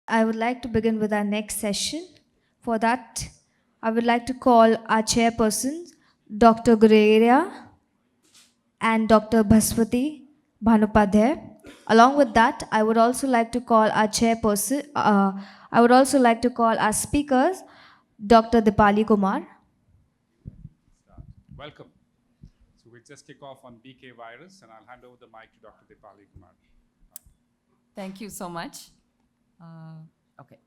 I would like to begin with our next session. For that, I would like to call our chairperson, Dr. Gureria and Dr. Bhaswati Bhanupadhyay. Along with that, I would also like to call our chairperson, I would also like to call our speakers, Dr. Dipali Kumar. Welcome. So we just kick off on BK virus, and I'll hand over the mic to Dr. Dipali Kumar. Thank you so much. Okay.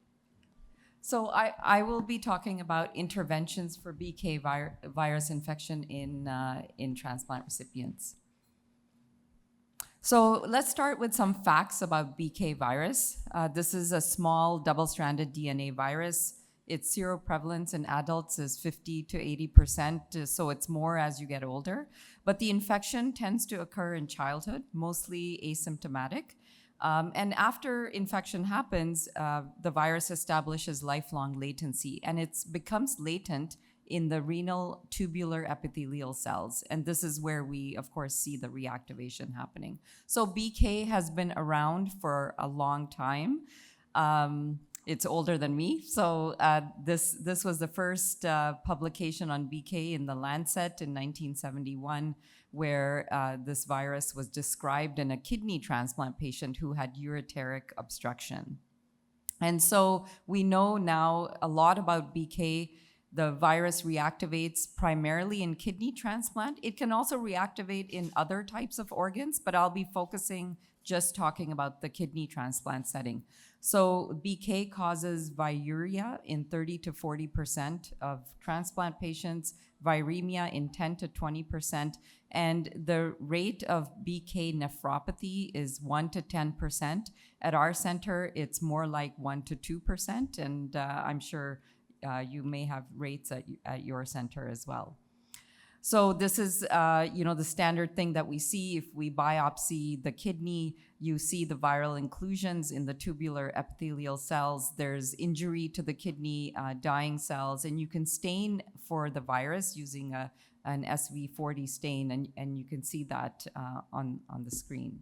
So I will be talking about interventions for BK virus infection in transplant recipients. So let's start with some facts about BK virus. This is a small double-stranded DNA virus. Its seroprevalence in adults is 50 to 80%, so it's more as you get older. But the infection tends to occur in childhood, mostly asymptomatic. And after infection happens, the virus establishes lifelong latency, and it becomes latent in the renal tubular epithelial cells. And this is where we, of course, see the reactivation happening. So BK has been around for a long time. It's older than me. So this was the first publication on BK in the Lancet in 1971, where this virus was described in a kidney transplant patient who had ureteric obstruction. And so we know now a lot about BK. The virus reactivates primarily in kidney transplant. It can also reactivate in other types of organs, but I'll be focusing just talking about the kidney transplant setting. So BK causes viruria in 30 to 40% of transplant patients, viremia in 10 to 20%, and the rate of BK nephropathy is 1 to 10%. At our center, it's more like 1 to 2%, and I'm sure you may have rates at your center as well. So this is, the standard thing that we see. If we biopsy the kidney, you see the viral inclusions in the tubular epithelial cells. There's injury to the kidney, dying cells, and you can stain for the virus using an SV40 stain, and you can see that on the screen.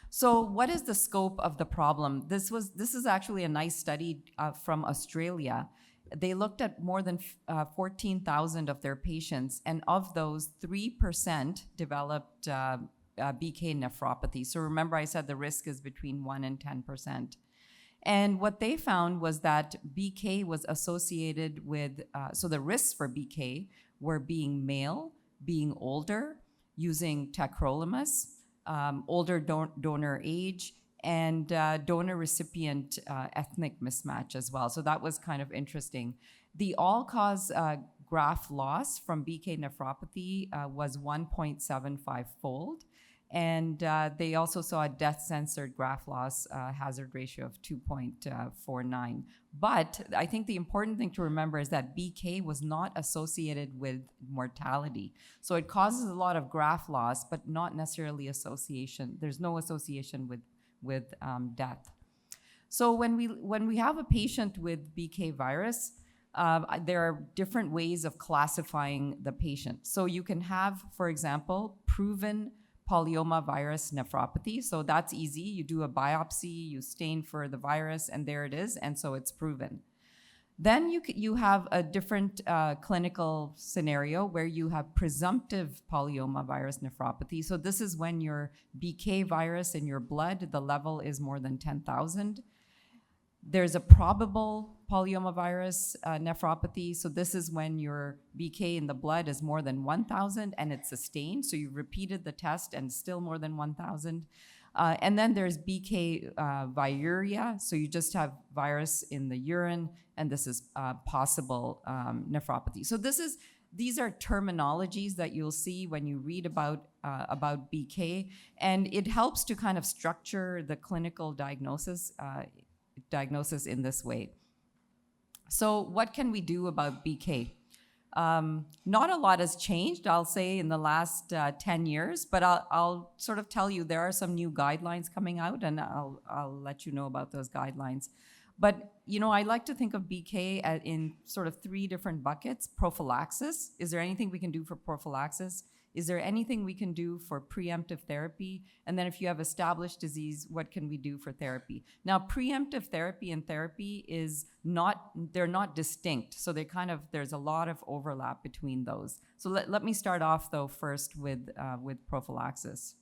So what is the scope of the problem? This is actually a nice study from Australia. They looked at more than 14,000 of their patients, and of those, 3% developed BK nephropathy. So remember, I said the risk is between 1 and 10%. And what they found was that BK was associated with, so the risks for BK were being male, being older, using tacrolimus, older donor age, and donor-recipient ethnic mismatch as well. So that was kind of interesting. The all-cause graft loss from BK nephropathy was 1.75-fold. And they also saw a death-censored graft loss hazard ratio of 2.49. But I think the important thing to remember is that BK was not associated with mortality. So it causes a lot of graft loss, but not necessarily association. There's no association with death. So when we have a patient with BK virus, there are different ways of classifying the patient. So you can have, for example, proven polyomavirus nephropathy. So that's easy. You do a biopsy, you stain for the virus, and there it is, and so it's proven. Then you have a different clinical scenario where you have presumptive polyomavirus nephropathy. So this is when your BK virus in your blood, the level is more than 10,000. There's a probable polyomavirus nephropathy. So this is when your BK in the blood is more than 1,000 and it's sustained. So you've repeated the test and still more than 1,000. And then there's BK viruria. So you just have virus in the urine, and this is possible nephropathy. So these are terminologies that you'll see when you read about BK, and it helps to kind of structure the clinical diagnosis in this way. So what can we do about BK? Not a lot has changed, I'll say, in the last 10 years, but I'll sort of tell you there are some new guidelines coming out, and I'll let you know about those guidelines. But, I like to think of BK in sort of 3 different buckets. Prophylaxis. Is there anything we can do for prophylaxis? Is there anything we can do for preemptive therapy? And then if you have established disease, what can we do for therapy? Now, preemptive therapy and therapy they're not distinct. So there's a lot of overlap between those. So let me start off though first with prophylaxis.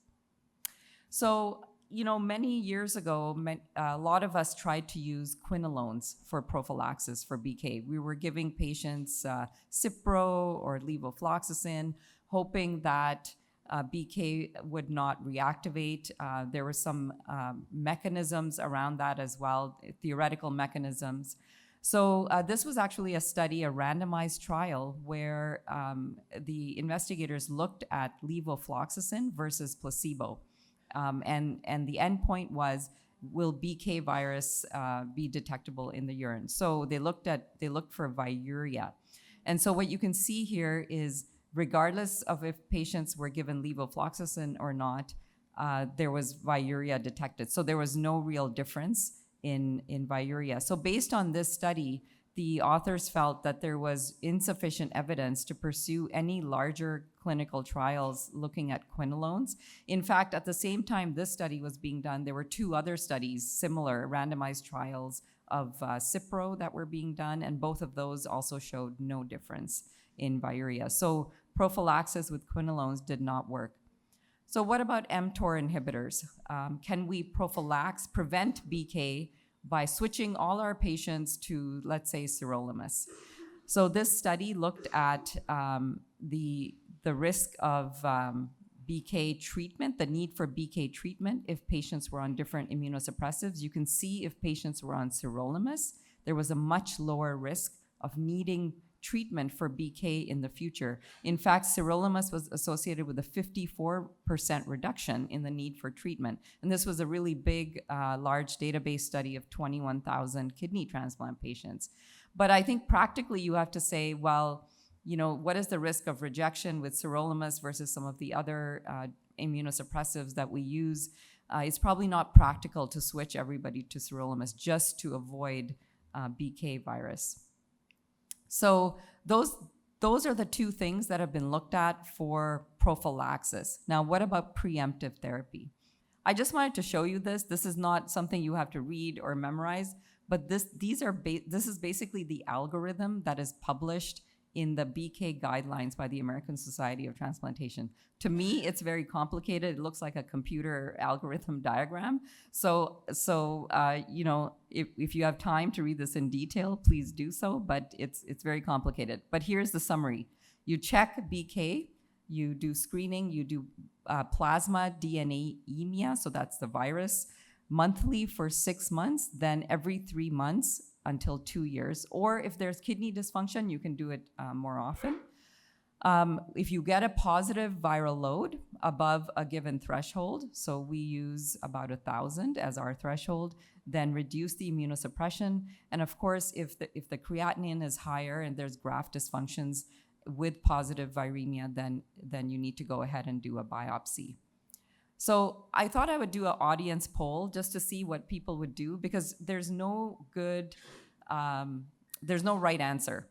So, many years ago, a lot of us tried to use quinolones for prophylaxis for BK. We were giving patients Cipro or levofloxacin, hoping that BK would not reactivate. There were some mechanisms around that as well, theoretical mechanisms. So this was actually a randomized trial where the investigators looked at levofloxacin versus placebo. And the endpoint was, will BK virus be detectable in the urine? So they looked for viruria. And so what you can see here is, regardless of if patients were given levofloxacin or not, there was viruria detected. So there was no real difference in viruria. So based on this study, the authors felt that there was insufficient evidence to pursue any larger clinical trials looking at quinolones. In fact, at the same time this study was being done, there were 2 other studies, similar randomized trials of Cipro that were being done, and both of those also showed no difference in viruria. So prophylaxis with quinolones did not work. So what about mTOR inhibitors? Can we prevent BK by switching all our patients to, let's say, sirolimus? So this study looked at the risk of BK treatment, the need for BK treatment if patients were on different immunosuppressives. You can see if patients were on sirolimus, there was a much lower risk of needing treatment for BK in the future. In fact, sirolimus was associated with a 54% reduction in the need for treatment. And this was a really big, large database study of 21,000 kidney transplant patients. But I think practically you have to say, well, what is the risk of rejection with sirolimus versus some of the other immunosuppressives that we use? It's probably not practical to switch everybody to sirolimus just to avoid BK virus. So those are the 2 things that have been looked at for prophylaxis. Now, what about preemptive therapy? I just wanted to show you this. This is not something you have to read or memorize, but this is basically the algorithm that is published in the BK guidelines by the American Society of Transplantation. To me, it's very complicated. It looks like a computer algorithm diagram. So if you have time to read this in detail, please do so, but it's very complicated. But here's the summary. You check BK, you do screening, you do plasma DNA-emia, so that's the virus, monthly for 6 months, then every 3 months until 2 years. Or if there's kidney dysfunction, you can do it more often. If you get a positive viral load above a given threshold, so we use about 1,000 as our threshold, then reduce the immunosuppression. And of course, if the creatinine is higher and there's graft dysfunctions with positive viremia, then you need to go ahead and do a biopsy. So I thought I would do an audience poll just to see what people would do, because there's no right answer.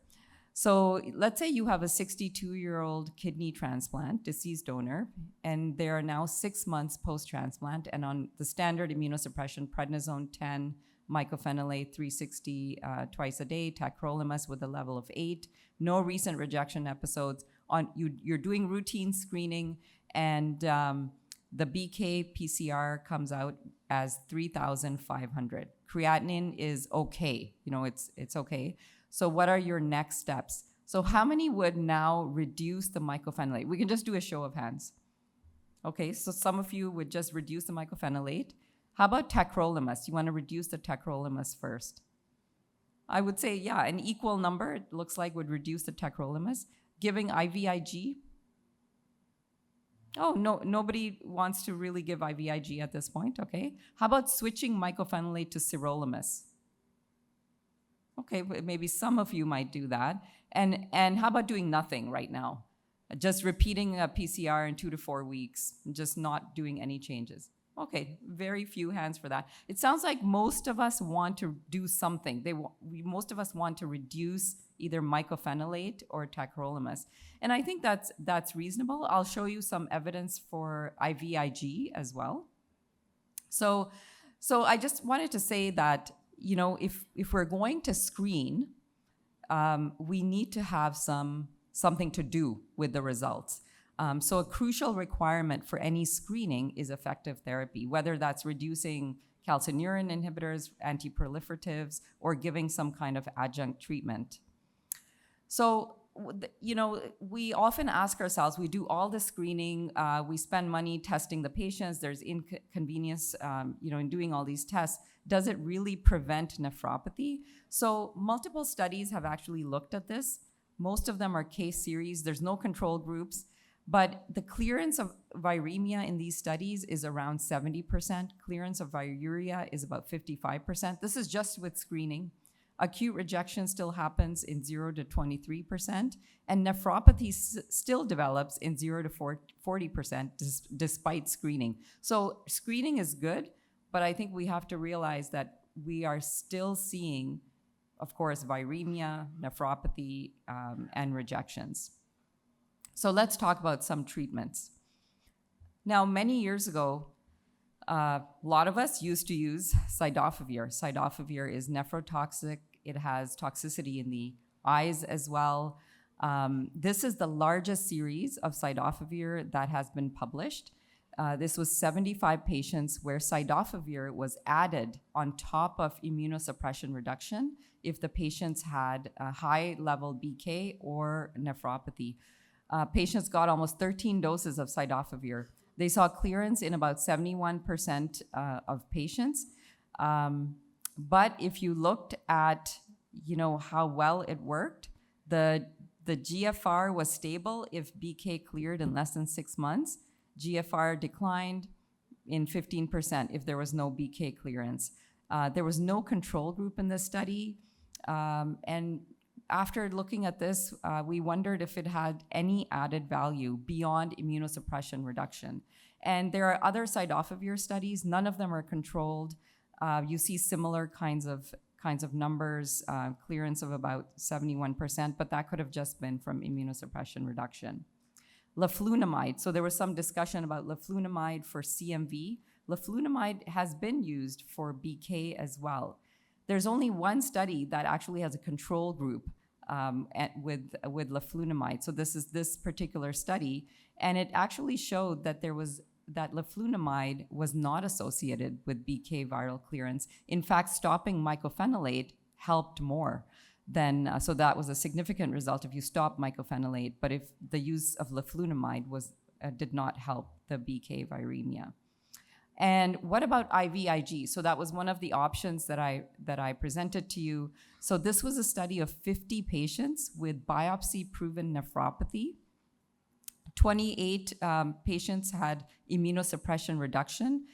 So let's say you have a 62-year-old kidney transplant, deceased donor, and they are now 6 months post-transplant and on the standard immunosuppression, prednisone 10, mycophenolate 360 twice a day, tacrolimus with a level of 8, no recent rejection episodes. You're doing routine screening, and the BK PCR comes out as 3,500. Creatinine is okay, it's okay. So what are your next steps? So how many would now reduce the mycophenolate? We can just do a show of hands. Okay, so some of you would just reduce the mycophenolate. How about tacrolimus? You want to reduce the tacrolimus first. I would say, yeah, an equal number, it looks like, would reduce the tacrolimus. Giving IVIG. Oh, no, nobody wants to really give IVIG at this point, okay. How about switching mycophenolate to sirolimus? Okay, maybe some of you might do that. And how about doing nothing right now? Just repeating a PCR in 2 to 4 weeks, just not doing any changes. Okay, very few hands for that. It sounds like most of us want to do something. Most of us want to reduce either mycophenolate or tacrolimus. And I think that's reasonable. I'll show you some evidence for IVIG as well. So I just wanted to say that, you know, if we're going to screen, we need to have something to do with the results. So a crucial requirement for any screening is effective therapy, whether that's reducing calcineurin inhibitors, antiproliferatives, or giving some kind of adjunct treatment. So, you know, we often ask ourselves, we do all the screening, we spend money testing the patients, there's inconvenience, you know, in doing all these tests. Does it really prevent nephropathy? So multiple studies have actually looked at this. Most of them are case series. There's no control groups. But the clearance of viremia in these studies is around 70%. Clearance of viruria is about 55%. This is just with screening. Acute rejection still happens in 0 to 23%, and nephropathy still develops in 0 to 40% despite screening. So screening is good, but I think we have to realize that we are still seeing, of course, viremia, nephropathy, and rejections. So let's talk about some treatments. Now, many years ago, a lot of us used to use cidofovir. Cidofovir is nephrotoxic. It has toxicity in the eyes as well. This is the largest series of cidofovir that has been published. This was 75 patients where cidofovir was added on top of immunosuppression reduction if the patients had a high-level BK or nephropathy. Patients got almost 13 doses of cidofovir. They saw clearance in about 71% of patients. But if you looked at, you know, how well it worked, the GFR was stable if BK cleared in less than 6 months. GFR declined in 15% if there was no BK clearance. There was no control group in this study. And after looking at this, we wondered if it had any added value beyond immunosuppression reduction. And there are other cidofovir studies. None of them are controlled. You see similar kinds of numbers, clearance of about 71%, but that could have just been from immunosuppression reduction. Leflunomide. So there was some discussion about leflunomide for CMV. Leflunomide has been used for BK as well. There's only one study that actually has a control group with leflunomide. So this is this particular study, and it actually showed that that leflunomide was not associated with BK viral clearance. In fact, stopping mycophenolate helped more than, so that was a significant result if you stop mycophenolate, but if the use of leflunomide did not help the BK viremia. And what about IVIG? So that was one of the options that I presented to you. So this was a study of 50 patients with biopsy-proven nephropathy. 28 patients had immunosuppression reduction.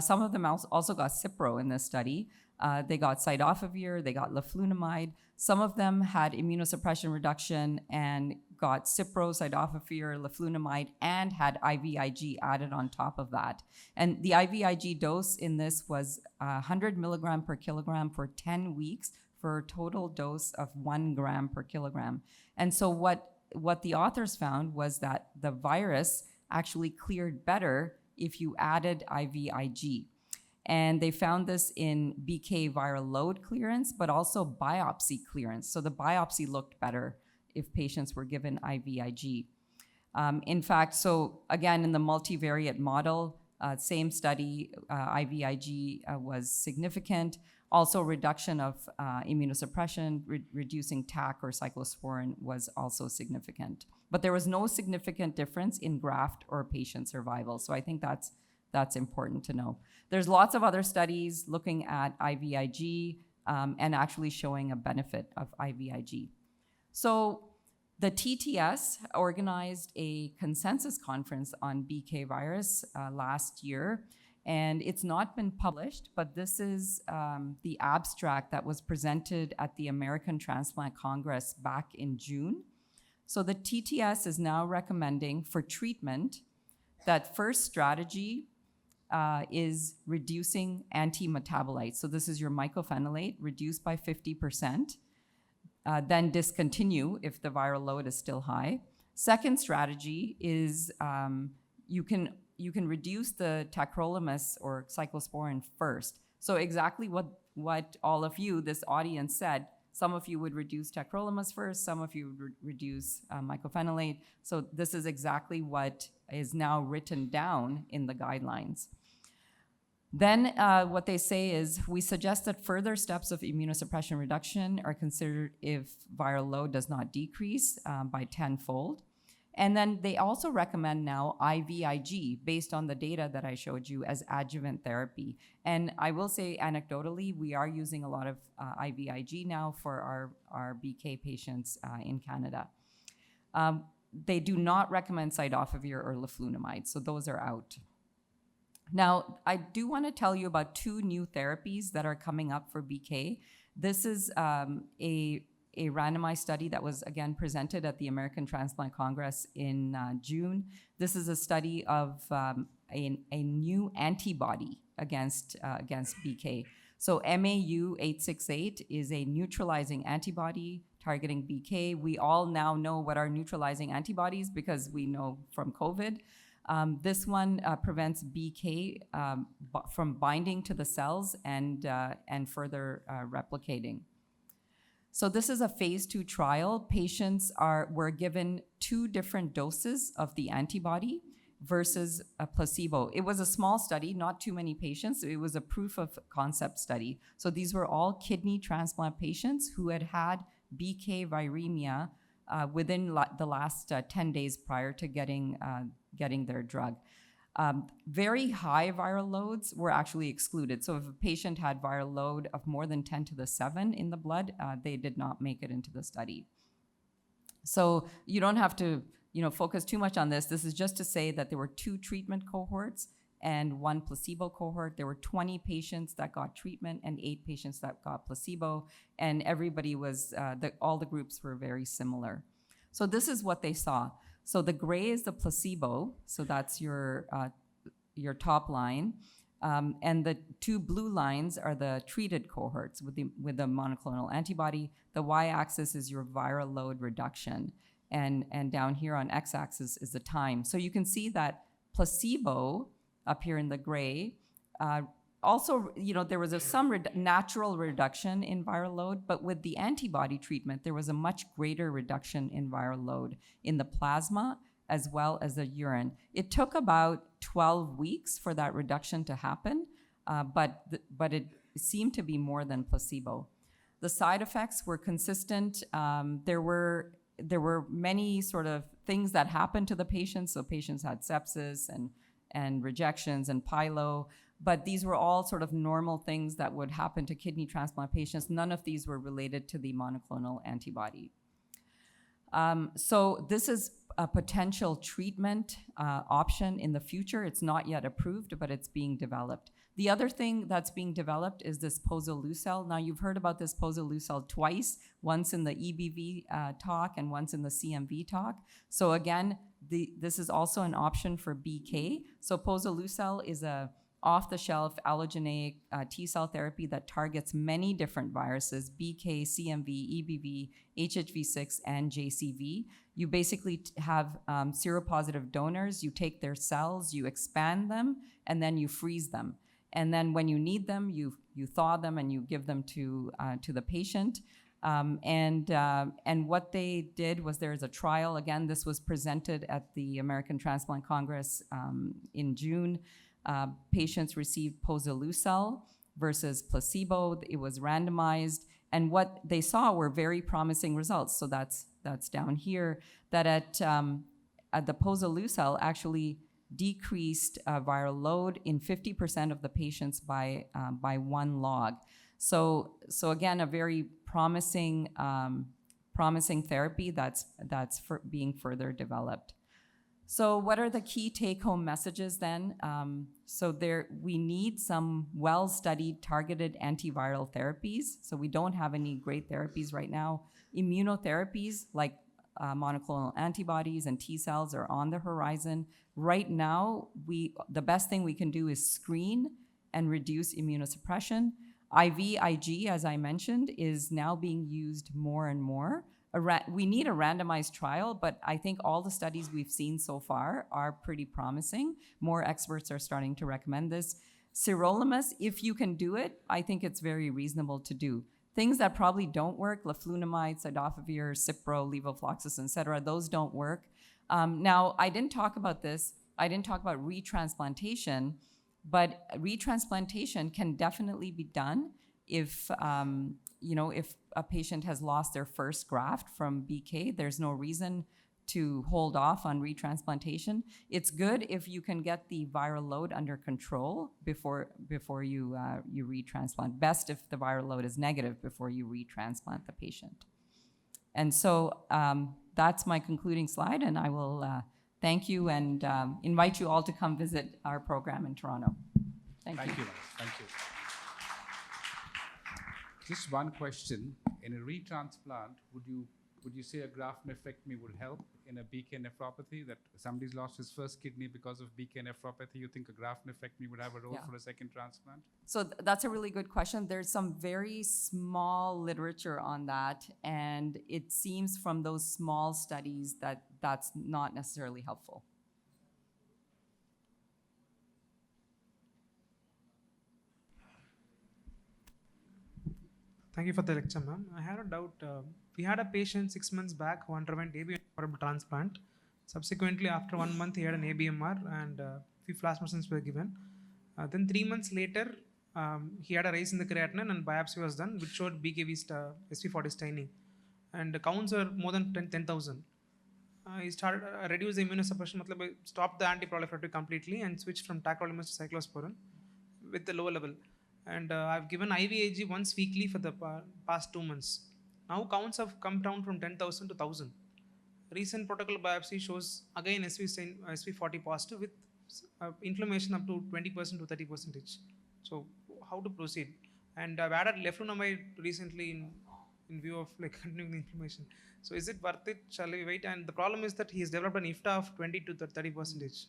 Some of them also got Cipro in this study. They got cidofovir, they got leflunomide. Some of them had immunosuppression reduction and got Cipro, cidofovir, leflunomide, and had IVIG added on top of that. And the IVIG dose in this was 100 milligram per kilogram for 10 weeks for a total dose of 1 gram per kilogram. And so what the authors found was that the virus actually cleared better if you added IVIG. And they found this in BK viral load clearance, but also biopsy clearance. So the biopsy looked better if patients were given IVIG. In fact, so again, in the multivariate model, same study, IVIG was significant. Also, reduction of immunosuppression, reducing TAC or cyclosporin was also significant. But there was no significant difference in graft or patient survival. So I think that's important to know. There's lots of other studies looking at IVIG and actually showing a benefit of IVIG. So the TTS organized a consensus conference on BK virus last year, and it's not been published, but this is the abstract that was presented at the American Transplant Congress back in June. So the TTS is now recommending for treatment that first strategy is reducing anti-metabolites. So this is your mycophenolate reduced by 50%, then discontinue if the viral load is still high. Second strategy is you can reduce the tacrolimus or cyclosporin first. So exactly what all of you, this audience said, some of you would reduce tacrolimus first, some of you would reduce mycophenolate. So this is exactly what is now written down in the guidelines. Then what they say is, we suggest that further steps of immunosuppression reduction are considered if viral load does not decrease by 10-fold. And then they also recommend now IVIG based on the data that I showed you as adjuvant therapy. And I will say anecdotally, we are using a lot of IVIG now for our BK patients in Canada. They do not recommend cidofovir or leflunomide, so those are out. Now, I do want to tell you about two new therapies that are coming up for BK. This is a randomized study that was again presented at the American Transplant Congress in June. This is a study of a new antibody against BK. So MAU 868 is a neutralizing antibody targeting BK. We all now know what are neutralizing antibodies because we know from COVID. This one prevents BK from binding to the cells and further replicating. So this is a phase 2 trial. Patients were given 2 different doses of the antibody versus a placebo. It was a small study, not too many patients. It was a proof of concept study. So these were all kidney transplant patients who had had BK viremia within the last 10 days prior to getting their drug. Very high viral loads were actually excluded. So if a patient had viral load of more than 10 to the 7 in the blood, they did not make it into the study. So you don't have to focus too much on this. This is just to say that there were 2 treatment cohorts and 1 placebo cohort. There were 20 patients that got treatment and 8 patients that got placebo. And everybody was, all the groups were very similar. So this is what they saw. So the gray is the placebo, so that's your top line, and the 2 blue lines are the treated cohorts with the monoclonal antibody. The y-axis is your viral load reduction, and down here on x-axis is the time. So you can see that placebo up here in the gray. Also, there was some natural reduction in viral load, but with the antibody treatment, there was a much greater reduction in viral load in the plasma as well as the urine. It took about 12 weeks for that reduction to happen, but it seemed to be more than placebo. The side effects were consistent. There were many sort of things that happened to the patients. So patients had sepsis and rejections and pyelo. But these were all sort of normal things that would happen to kidney transplant patients. None of these were related to the monoclonal antibody. So this is a potential treatment option in the future. It's not yet approved, but it's being developed. The other thing that's being developed is this posoleucel. Now, you've heard about this posoleucel twice, once in the EBV talk and once in the CMV talk. So again, this is also an option for BK. So posoleucel is a off-the-shelf allogeneic T-cell therapy that targets many different viruses, BK, CMV, EBV, HHV6, and JCV. You basically have seropositive donors. You take their cells, you expand them, and then you freeze them. And then when you need them, you thaw them and you give them to the patient. And what they did was there's a trial. Again, this was presented at the American Transplant Congress in June. Patients received posoleucel versus placebo. It was randomized, and what they saw were very promising results. So that's down here. That at the posoleucel actually decreased viral load in 50% of the patients by 1 log. So again, a very promising therapy that's being further developed. So what are the key take-home messages then? So we need some well-studied targeted antiviral therapies. So we don't have any great therapies right now. Immunotherapies like monoclonal antibodies and T cells are on the horizon. Right now, the best thing we can do is screen and reduce immunosuppression. IVIG, as I mentioned, is now being used more and more. We need a randomized trial, but I think all the studies we've seen so far are pretty promising. More experts are starting to recommend this. Sirolimus, if you can do it, I think it's very reasonable to do. Things that probably don't work, leflunomide, cidofovir, Cipro, levofloxacin, et cetera, those don't work. Now, I didn't talk about this. I didn't talk about retransplantation, but retransplantation can definitely be done if, if a patient has lost their first graft from BK. There's no reason to hold off on retransplantation. It's good if you can get the viral load under control before you retransplant. Best if the viral load is negative before you retransplant the patient. And so that's my concluding slide, and I will thank you and invite you all to come visit our program in Toronto. Thank you. Thank you. Just one question. In a retransplant, would you say a graft nephrectomy would help in a BK nephropathy, that somebody's lost his first kidney because of BK nephropathy? You think a graft nephrectomy would have a role for a second transplant? So that's a really good question. There's some very small literature on that, and it seems from those small studies that that's not necessarily helpful. Thank you for the lecture, ma'am. I had a doubt. We had a patient 6 months back who underwent ABM for a transplant. Subsequently, after 1 month, he had an ABMR and few plasminogens were given. Then 3 months later, he had a rise in the creatinine and biopsy was done, which showed BKV SV40 staining. And the counts are more than 10,000. He started reduced the immunosuppression, stopped the antiproliferative completely and switched from tacrolimus to cyclosporin with the lower level. And I've given IVIG once weekly for the past 2 months. Now counts have come down from 10,000 to 1,000. Recent protocol biopsy shows again SV40 positive with inflammation up to 20% to 30%. So how to proceed? And I've added leflunomide recently in view of continuing the inflammation. So is it worth it? Shall we wait? And the problem is that he has developed an IFTA of 20 to 30%.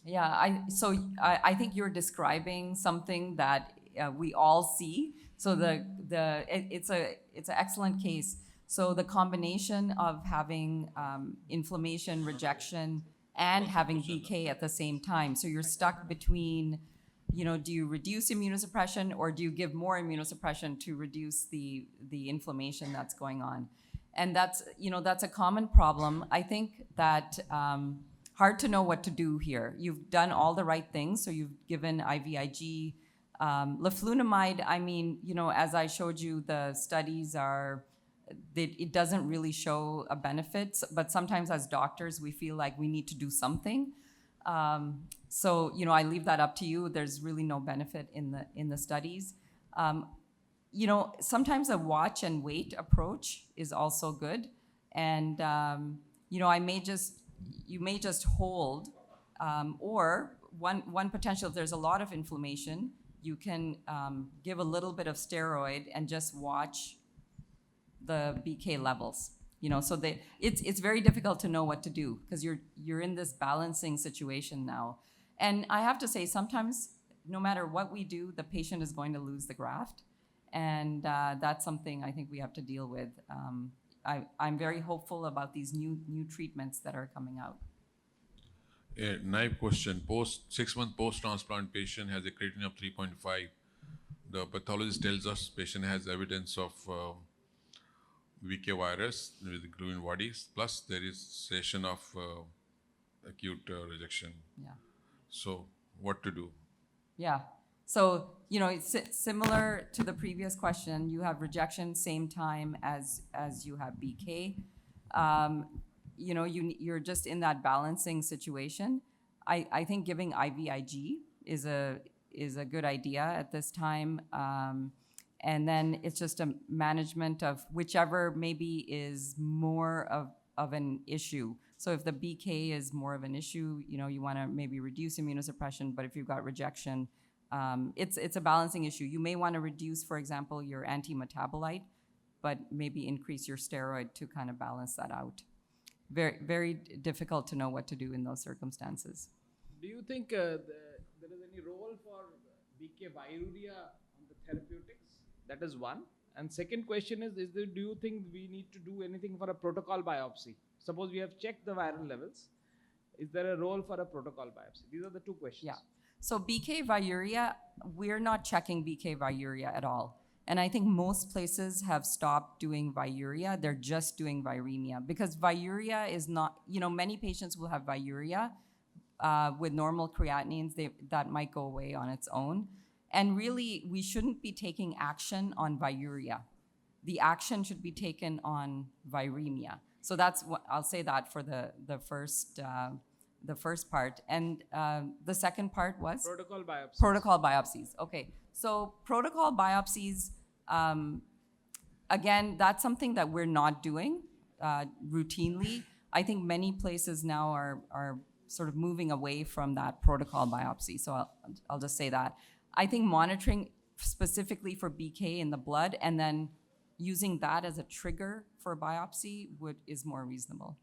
Yeah, I think you're describing something that we all see. So it's an excellent case. So the combination of having inflammation, rejection, and having BK at the same time. So you're stuck between, do you reduce immunosuppression or do you give more immunosuppression to reduce the inflammation that's going on? And that's a common problem. I think that hard to know what to do here. You've done all the right things. So you've given IVIG, leflunomide. I mean, as I showed you, the studies it doesn't really show a benefit, but sometimes as doctors, we feel like we need to do something. So, I leave that up to you. There's really no benefit in the studies. Sometimes a watch and wait approach is also good. And, you may just hold, or one potential, if there's a lot of inflammation, you can give a little bit of steroid and just watch the BK levels. So it's very difficult to know what to do because you're in this balancing situation now. And I have to say, sometimes no matter what we do, the patient is going to lose the graft, and that's something I think we have to deal with. I'm very hopeful about these new treatments that are coming out. A naive question. 6 month post-transplant patient has a creatinine of 3.5. The pathologist tells us patient has evidence of BK virus with glue bodies, plus there is cessation of acute rejection. Yeah. So what to do? Yeah. So, it's similar to the previous question. You have rejection same time as you have BK. You're just in that balancing situation. I think giving IVIG is a good idea at this time. And then it's just a management of whichever maybe is more of an issue. So if the BK is more of an issue, you want to maybe reduce immunosuppression, but if you've got rejection, it's a balancing issue. You may want to reduce, for example, your anti-metabolite, but maybe increase your steroid to kind of balance that out. Very, very difficult to know what to do in those circumstances. Do you think there is any role for 𝐵𝐾-viruria on the therapeutics? That is one. And second question is there, do you think we need to do anything for a protocol biopsy? Suppose we have checked the viral levels. Is there a role for a protocol biopsy? These are the two questions. Yeah. So 𝐵𝐾-viruria, we're not checking 𝐵𝐾-viruria at all. And I think most places have stopped doing viruria. They're just doing viremia because viruria is not, many patients will have viruria with normal creatinines. That might go away on its own. And really, we shouldn't be taking action on viruria. The action should be taken on viremia. So that's what I'll say that for the first part. And the second part was? Protocol biopsy. Protocol biopsies. Okay. So protocol biopsies, again, that's something that we're not doing routinely. I think many places now are sort of moving away from that protocol biopsy. So I'll just say that. I think monitoring specifically for 𝐵𝐾 in the blood and then using that as a trigger for biopsy is more reasonable.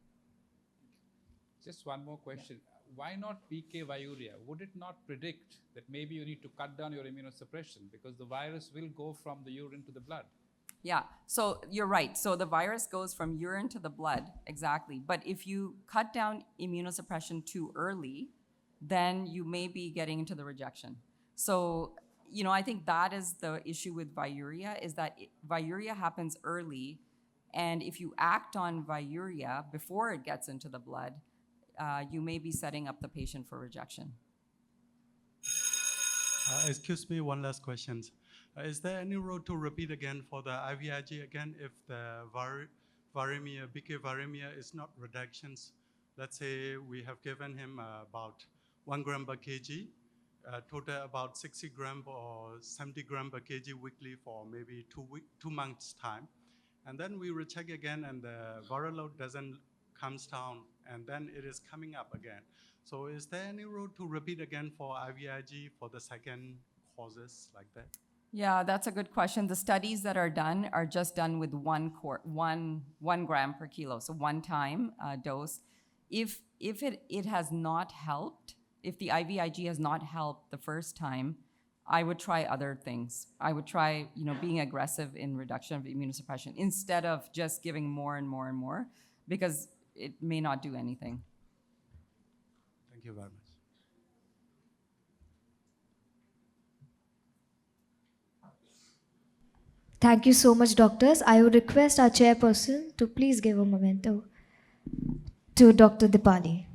Just one more question. Why not 𝐵𝐾-viruria? Would it not predict that maybe you need to cut down your immunosuppression because the virus will go from the urine to the blood? Yeah, so you're right. So the virus goes from urine to the blood, exactly. But if you cut down immunosuppression too early, then you may be getting into the rejection. So, I think that is the issue with viruria, is that viruria happens early, and if you act on viruria before it gets into the blood, you may be setting up the patient for rejection. Excuse me, one last question. Is there any road to repeat again for the IVIG again if the viremia, 𝐵𝐾-viremia is not reductions? Let's say we have given him about 1 gram per kg, total about 60 gram or 70 gram per kg weekly for maybe 2 months time. And then we recheck again and the viral load doesn't comes down and then it is coming up again. So is there any road to repeat again for IVIG for the second causes like that? Yeah, that's a good question. The studies that are done are just done with 1 gram per kilo, so one time dose. If it has not helped, if the IVIG has not helped the first time, I would try other things. I would try, being aggressive in reduction of immunosuppression instead of just giving more and more and more, because it may not do anything. Thank you very much. Thank you so much, doctors. I would request our chairperson to please give a memento to Dr. Dipali.